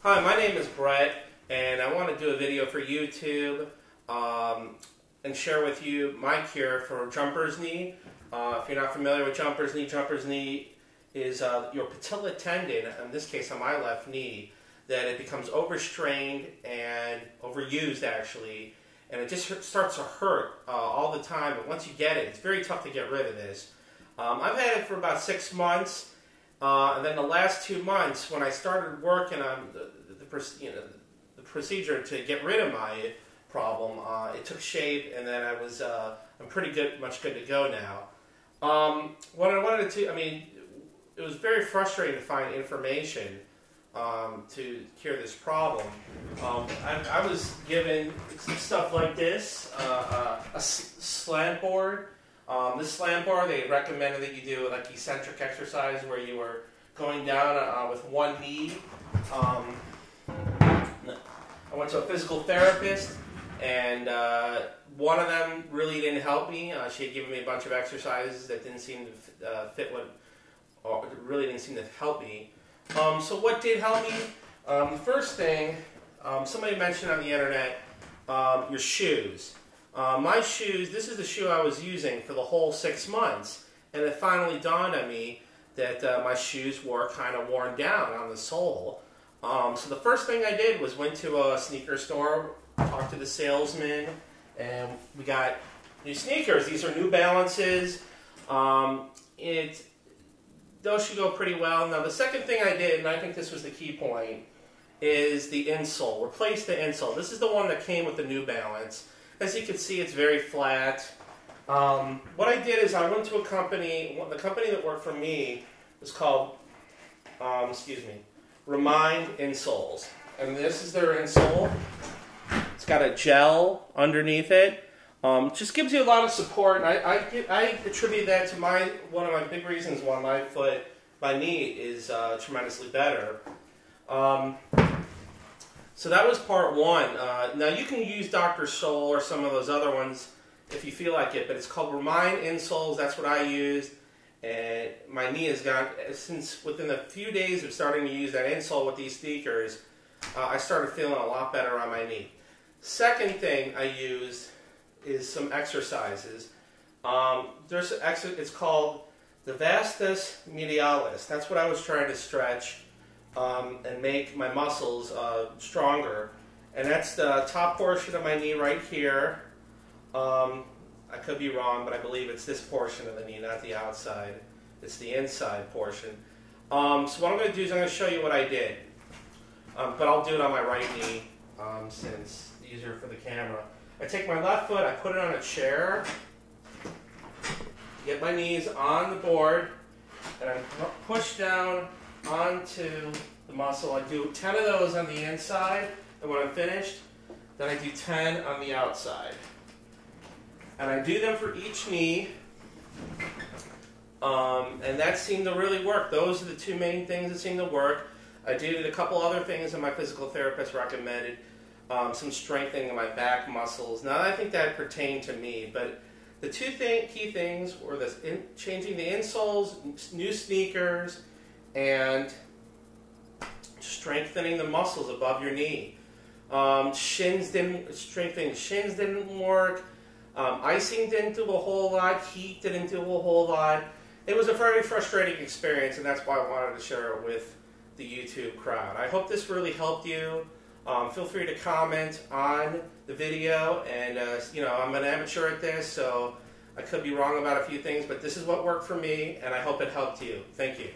Hi, my name is Brett, and I want to do a video for YouTube and share with you my cure for jumper's knee. If you're not familiar with jumper's knee is your patella tendon, in this case on my left knee, that it becomes overstrained and overused actually, and it just starts to hurt all the time. But once you get it, it's very tough to get rid of this. I've had it for about 6 months. And then the last 2 months, when I started working on the procedure to get rid of my problem, it took shape, and then I'm much good to go now. What I wanted to, it was very frustrating to find information to cure this problem. I was given stuff like this, a slant board. This slant bar, they recommended that you do like eccentric exercise where you were going down with one knee. I went to a physical therapist, and one of them really didn't help me. She had given me a bunch of exercises that didn't seem to fit really didn't seem to help me. So what did help me? The first thing, somebody mentioned on the internet, your shoes. My shoes, this is the shoe I was using for the whole 6 months, and it finally dawned on me that my shoes were kind of worn down on the sole. So the first thing I did was went to a sneaker store, talked to the salesman, and we got new sneakers. These are New Balances. Those should go pretty well. Now the second thing I did, and I think this was the key point, is the insole. Replace the insole. This is the one that came with the New Balance. As you can see, it's very flat. What I did is I went to a company. The company that worked for me was called, Remind Insoles. And this is their insole. It's got a gel underneath it. Just gives you a lot of support. And I attribute that to one of my big reasons why my knee is tremendously better. So that was part one. Now you can use Dr. Soul or some of those other ones if you feel like it, but it's called Remind Insoles. That's what I used, and my knee has gone, since within a few days of starting to use that insole with these sneakers, I started feeling a lot better on my knee. Second thing I used is some exercises. It's called the Vastus Medialis. That's what I was trying to stretch and make my muscles stronger. And that's the top portion of my knee right here. I could be wrong, but I believe it's this portion of the knee, not the outside. It's the inside portion. So what I'm going to do is I'm going to show you what I did. But I'll do it on my right knee since it's easier for the camera. I take my left foot, I put it on a chair, get my knees on the board, and I push down onto the muscle. I do 10 of those on the inside, and when I'm finished, then I do 10 on the outside. And I do them for each knee, and that seemed to really work. Those are the two main things that seem to work. I did a couple other things that my physical therapist recommended, some strengthening of my back muscles. Now I think that pertained to me, but the two key things were changing the insoles, new sneakers, and strengthening the muscles above your knee. Strengthening shins didn't work. Icing didn't do a whole lot. Heat didn't do a whole lot. It was a very frustrating experience, and that's why I wanted to share it with the YouTube crowd. I hope this really helped you. Feel free to comment on the video, and I'm an amateur at this, so I could be wrong about a few things, but this is what worked for me, and I hope it helped you. Thank you.